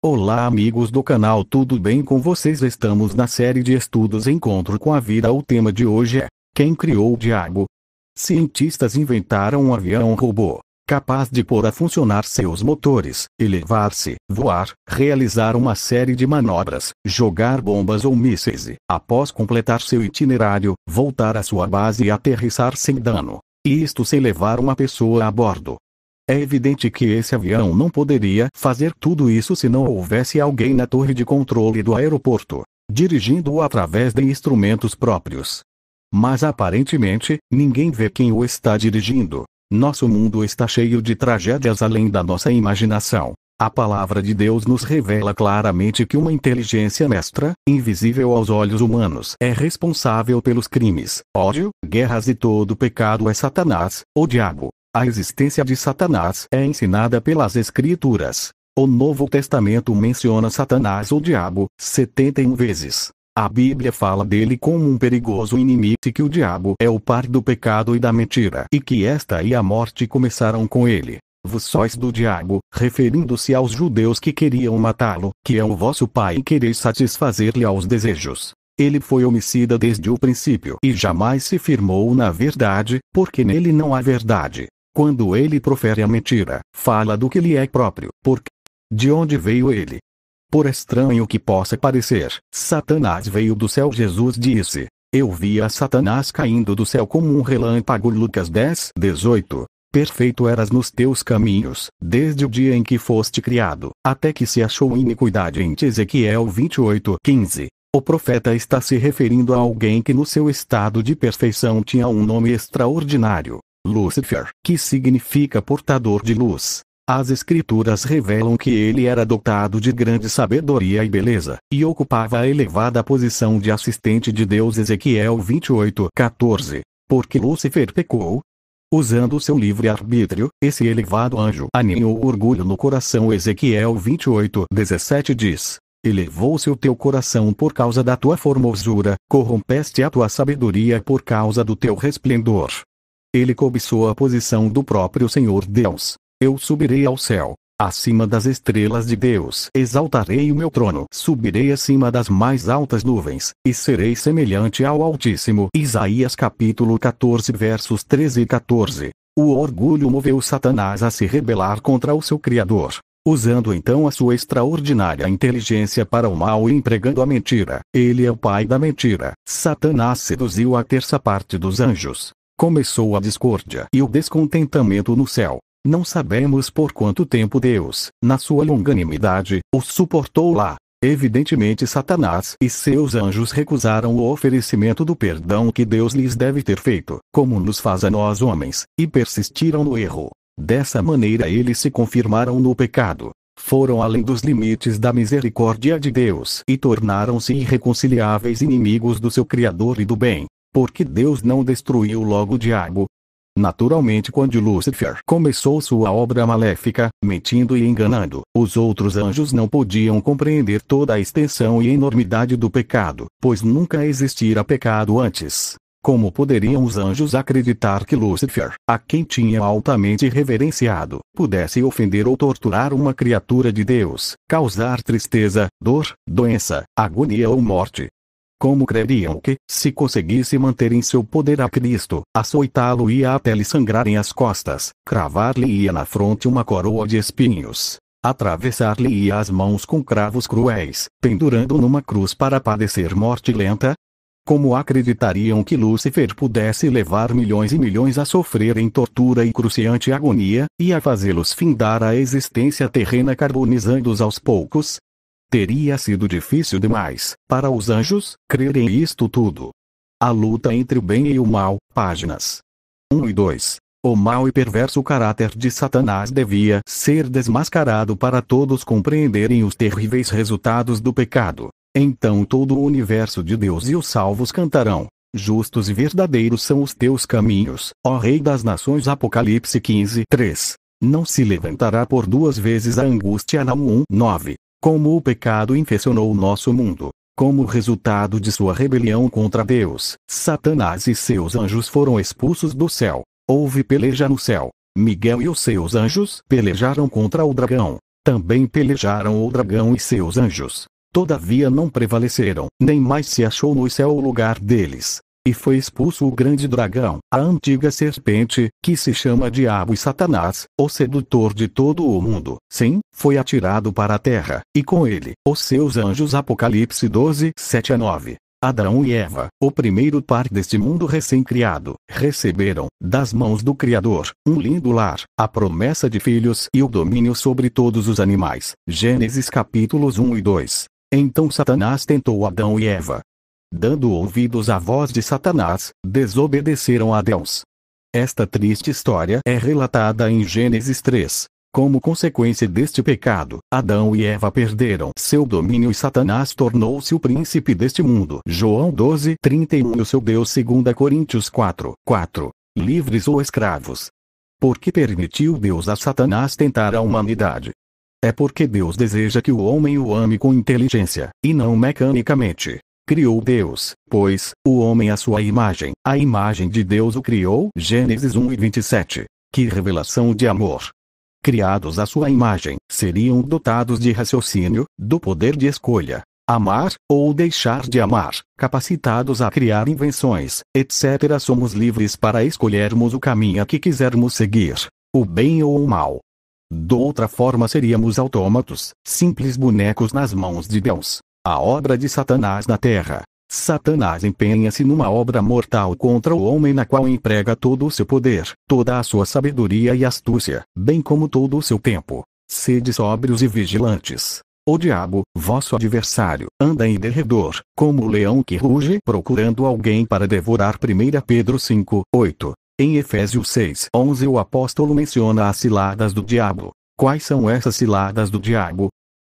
Olá amigos do canal, tudo bem com vocês? Estamos na série de estudos Encontro com a Vida. O tema de hoje é: quem criou o diabo? Cientistas inventaram um avião robô, capaz de pôr a funcionar seus motores, elevar-se, voar, realizar uma série de manobras, jogar bombas ou mísseis e, após completar seu itinerário, voltar à sua base e aterrissar sem dano. E isto sem levar uma pessoa a bordo. É evidente que esse avião não poderia fazer tudo isso se não houvesse alguém na torre de controle do aeroporto, dirigindo-o através de instrumentos próprios. Mas aparentemente, ninguém vê quem o está dirigindo. Nosso mundo está cheio de tragédias além da nossa imaginação. A palavra de Deus nos revela claramente que uma inteligência mestra, invisível aos olhos humanos, é responsável pelos crimes, ódio, guerras e todo pecado. É Satanás, o diabo. A existência de Satanás é ensinada pelas Escrituras. O Novo Testamento menciona Satanás, o diabo, 71 vezes. A Bíblia fala dele como um perigoso inimigo e que o diabo é o pai do pecado e da mentira, e que esta e a morte começaram com ele. Vós sois do diabo, referindo-se aos judeus que queriam matá-lo, que é o vosso pai e quereis satisfazer-lhe aos desejos. Ele foi homicida desde o princípio e jamais se firmou na verdade, porque nele não há verdade. Quando ele profere a mentira, fala do que lhe é próprio, porque de onde veio ele? Por estranho que possa parecer, Satanás veio do céu. Jesus disse: eu vi a Satanás caindo do céu como um relâmpago. Lucas 10:18. Perfeito eras nos teus caminhos, desde o dia em que foste criado, até que se achou iniquidade em ti. Ezequiel 28:15. O profeta está se referindo a alguém que no seu estado de perfeição tinha um nome extraordinário, Lúcifer, que significa portador de luz. As Escrituras revelam que ele era dotado de grande sabedoria e beleza, e ocupava a elevada posição de assistente de Deus. Ezequiel 28:14. Porque Lúcifer pecou, usando seu livre-arbítrio, esse elevado anjo aninhou orgulho no coração. Ezequiel 28:17 diz: elevou-se o teu coração por causa da tua formosura, corrompeste a tua sabedoria por causa do teu resplendor. Ele cobiçou a posição do próprio Senhor Deus. Eu subirei ao céu, acima das estrelas de Deus. Exaltarei o meu trono. Subirei acima das mais altas nuvens, e serei semelhante ao Altíssimo. Isaías capítulo 14 versos 13 e 14. O orgulho moveu Satanás a se rebelar contra o seu Criador. Usando então a sua extraordinária inteligência para o mal e empregando a mentira, ele é o pai da mentira. Satanás seduziu a terça parte dos anjos. Começou a discórdia e o descontentamento no céu. Não sabemos por quanto tempo Deus, na sua longanimidade, o suportou lá. Evidentemente Satanás e seus anjos recusaram o oferecimento do perdão que Deus lhes deve ter feito, como nos faz a nós homens, e persistiram no erro. Dessa maneira eles se confirmaram no pecado. Foram além dos limites da misericórdia de Deus e tornaram-se irreconciliáveis inimigos do seu Criador e do bem. Porque Deus não destruiu logo o diabo. Naturalmente, quando Lúcifer começou sua obra maléfica, mentindo e enganando, os outros anjos não podiam compreender toda a extensão e enormidade do pecado, pois nunca existira pecado antes. Como poderiam os anjos acreditar que Lúcifer, a quem tinha altamente reverenciado, pudesse ofender ou torturar uma criatura de Deus, causar tristeza, dor, doença, agonia ou morte? Como creriam que, se conseguisse manter em seu poder a Cristo, açoitá-lo-ia até lhe sangrarem as costas, cravar-lhe-ia na fronte uma coroa de espinhos, atravessar-lhe-ia as mãos com cravos cruéis, pendurando-o numa cruz para padecer morte lenta? Como acreditariam que Lúcifer pudesse levar milhões e milhões a sofrer em tortura e cruciante agonia, e a fazê-los findar a existência terrena carbonizando-os aos poucos? Teria sido difícil demais, para os anjos, crerem isto tudo. A luta entre o bem e o mal, páginas 1 e 2. O mau e perverso caráter de Satanás devia ser desmascarado para todos compreenderem os terríveis resultados do pecado. Então todo o universo de Deus e os salvos cantarão: justos e verdadeiros são os teus caminhos, ó Rei das Nações. Apocalipse 15:3. Não se levantará por duas vezes a angústia. Naum 1:9. Como o pecado infeccionou o nosso mundo, como resultado de sua rebelião contra Deus, Satanás e seus anjos foram expulsos do céu. Houve peleja no céu. Miguel e os seus anjos pelejaram contra o dragão. Também pelejaram o dragão e seus anjos. Todavia não prevaleceram, nem mais se achou no céu o lugar deles. E foi expulso o grande dragão, a antiga serpente, que se chama Diabo e Satanás, o sedutor de todo o mundo. Sim, foi atirado para a terra, e com ele, os seus anjos. Apocalipse 12, 7-9. Adão e Eva, o primeiro par deste mundo recém-criado, receberam, das mãos do Criador, um lindo lar, a promessa de filhos e o domínio sobre todos os animais. Gênesis capítulos 1 e 2. Então Satanás tentou Adão e Eva. Dando ouvidos à voz de Satanás, desobedeceram a Deus. Esta triste história é relatada em Gênesis 3. Como consequência deste pecado, Adão e Eva perderam seu domínio e Satanás tornou-se o príncipe deste mundo. João 12, 31. O seu Deus. 2 Coríntios 4, 4. Livres ou escravos. Por que permitiu Deus a Satanás tentar a humanidade? É porque Deus deseja que o homem o ame com inteligência, e não mecanicamente. Criou Deus, pois, o homem à sua imagem, a imagem de Deus o criou. Gênesis 1 e 27. Que revelação de amor! Criados à sua imagem, seriam dotados de raciocínio, do poder de escolha, amar, ou deixar de amar, capacitados a criar invenções, etc. Somos livres para escolhermos o caminho que quisermos seguir, o bem ou o mal. De outra forma seríamos autômatos, simples bonecos nas mãos de Deus. A obra de Satanás na terra. Satanás empenha-se numa obra mortal contra o homem, na qual emprega todo o seu poder, toda a sua sabedoria e astúcia, bem como todo o seu tempo. Sede sóbrios e vigilantes. O diabo, vosso adversário, anda em derredor, como o leão que ruge, procurando alguém para devorar. 1 Pedro 5, 8. Em Efésios 6, 11 o apóstolo menciona as ciladas do diabo. Quais são essas ciladas do diabo?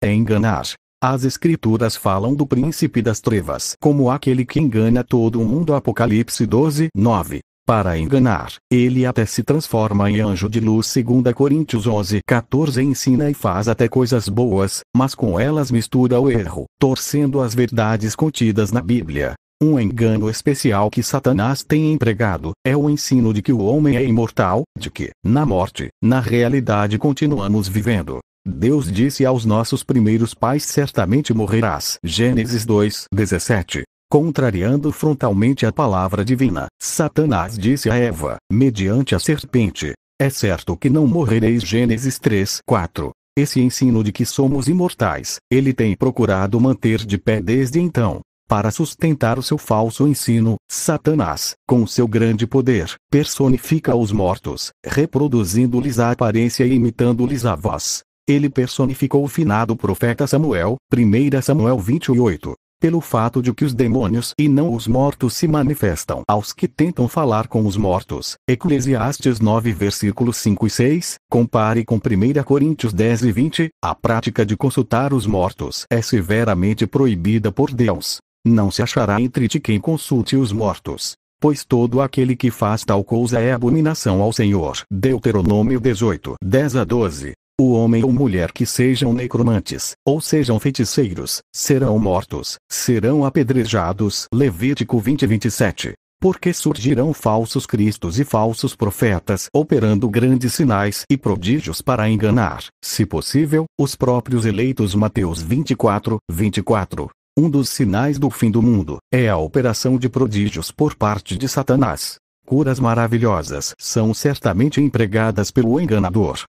É enganar. As escrituras falam do príncipe das trevas como aquele que engana todo o mundo. Apocalipse 12, 9. Para enganar, ele até se transforma em anjo de luz. 2 Coríntios 11, 14. Ensina e faz até coisas boas, mas com elas mistura o erro, torcendo as verdades contidas na Bíblia. Um engano especial que Satanás tem empregado, é o ensino de que o homem é imortal, de que, na morte, na realidade continuamos vivendo. Deus disse aos nossos primeiros pais: certamente morrerás. Gênesis 2, 17. Contrariando frontalmente a palavra divina, Satanás disse a Eva, mediante a serpente: é certo que não morrereis. Gênesis 3, 4. Esse ensino de que somos imortais, ele tem procurado manter de pé desde então. Para sustentar o seu falso ensino, Satanás, com seu grande poder, personifica os mortos, reproduzindo-lhes a aparência e imitando-lhes a voz. Ele personificou o finado profeta Samuel, 1 Samuel 28, pelo fato de que os demônios e não os mortos se manifestam aos que tentam falar com os mortos. Eclesiastes 9 versículos 5 e 6, compare com 1 Coríntios 10 e 20, a prática de consultar os mortos é severamente proibida por Deus. Não se achará entre ti quem consulte os mortos, pois todo aquele que faz tal coisa é abominação ao Senhor. Deuteronômio 18, 10 a 12. O homem ou mulher que sejam necromantes, ou sejam feiticeiros, serão mortos, serão apedrejados. Levítico 20, 27. Porque surgirão falsos cristos e falsos profetas, operando grandes sinais e prodígios para enganar, se possível, os próprios eleitos. Mateus 24, 24. Um dos sinais do fim do mundo é a operação de prodígios por parte de Satanás. Curas maravilhosas são certamente empregadas pelo enganador.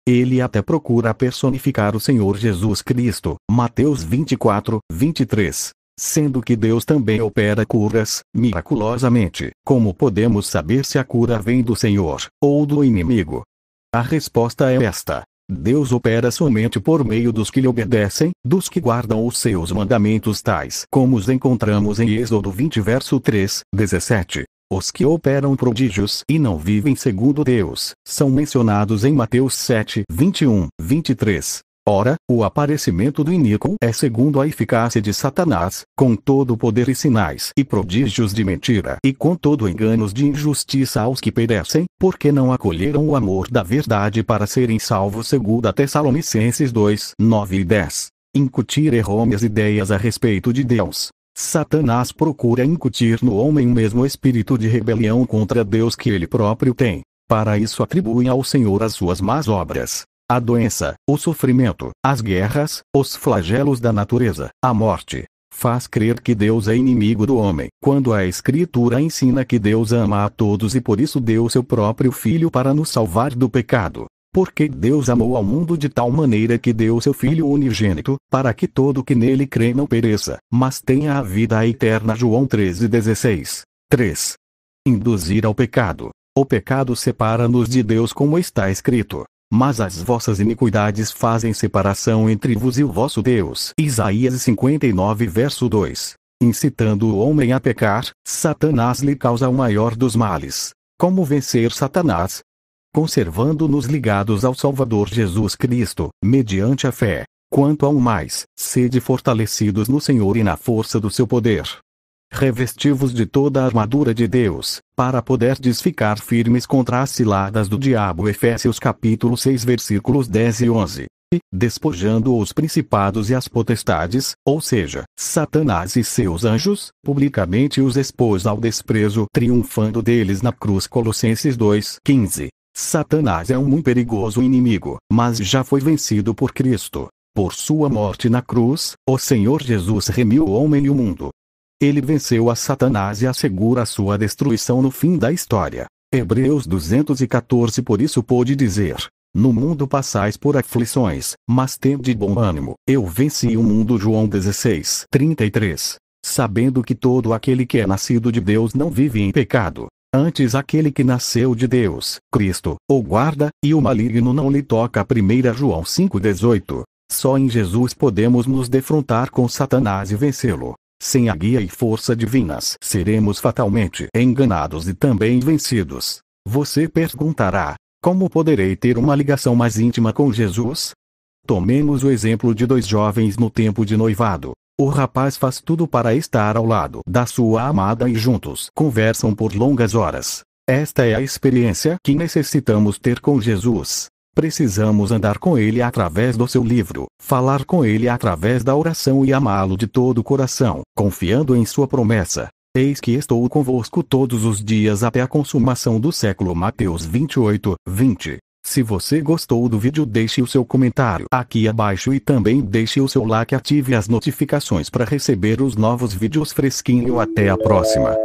Ele até procura personificar o Senhor Jesus Cristo, Mateus 24, 23. Sendo que Deus também opera curas, miraculosamente. Como podemos saber se a cura vem do Senhor, ou do inimigo? A resposta é esta: Deus opera somente por meio dos que lhe obedecem, dos que guardam os seus mandamentos, tais como os encontramos em Êxodo 20 verso 3, 17. Os que operam prodígios e não vivem segundo Deus, são mencionados em Mateus 7, 21, 23. Ora, o aparecimento do iníquo é segundo a eficácia de Satanás, com todo o poder e sinais e prodígios de mentira e com todo enganos de injustiça aos que perecem, porque não acolheram o amor da verdade para serem salvos. 2 Tessalonicenses 2, 9 e 10. Incutir errôneas ideias a respeito de Deus. Satanás procura incutir no homem o mesmo espírito de rebelião contra Deus que ele próprio tem. Para isso atribuem ao Senhor as suas más obras. a doença, o sofrimento, as guerras, os flagelos da natureza, a morte. Faz crer que Deus é inimigo do homem, quando a Escritura ensina que Deus ama a todos e por isso deu seu próprio Filho para nos salvar do pecado. Porque Deus amou ao mundo de tal maneira que deu seu Filho unigênito, para que todo que nele crê não pereça, mas tenha a vida eterna. João 13,16. 3. Induzir ao pecado. O pecado separa-nos de Deus, como está escrito. Mas as vossas iniquidades fazem separação entre vos e o vosso Deus. Isaías 59 verso 2. Incitando o homem a pecar, Satanás lhe causa o maior dos males. Como vencer Satanás? Conservando-nos ligados ao Salvador Jesus Cristo, mediante a fé. Quanto ao mais, sede fortalecidos no Senhor e na força do seu poder. Revestivos de toda a armadura de Deus, para poderdes ficar firmes contra as ciladas do diabo. Efésios capítulo 6 versículos 10 e 11. E, despojando os principados e as potestades, ou seja, Satanás e seus anjos, publicamente os expôs ao desprezo, triunfando deles na cruz. Colossenses 2:15. Satanás é um muito perigoso inimigo, mas já foi vencido por Cristo. Por sua morte na cruz, o Senhor Jesus remiu o homem e o mundo. Ele venceu a Satanás e assegura a sua destruição no fim da história. Hebreus 214. Por isso pôde dizer: no mundo passais por aflições, mas tende bom ânimo, eu venci o mundo. João 16:33. Sabendo que todo aquele que é nascido de Deus não vive em pecado. Antes aquele que nasceu de Deus, Cristo, o guarda, e o maligno não lhe toca. 1 João 5:18. Só em Jesus podemos nos defrontar com Satanás e vencê-lo. Sem a guia e força divinas, seremos fatalmente enganados e também vencidos. Você perguntará: como poderei ter uma ligação mais íntima com Jesus? Tomemos o exemplo de dois jovens no tempo de noivado. O rapaz faz tudo para estar ao lado da sua amada e juntos conversam por longas horas. Esta é a experiência que necessitamos ter com Jesus. Precisamos andar com ele através do seu livro, falar com ele através da oração e amá-lo de todo o coração, confiando em sua promessa. Eis que estou convosco todos os dias até a consumação do século. Mateus 28:20. Se você gostou do vídeo, deixe o seu comentário aqui abaixo e também deixe o seu like e ative as notificações para receber os novos vídeos fresquinho. Até a próxima.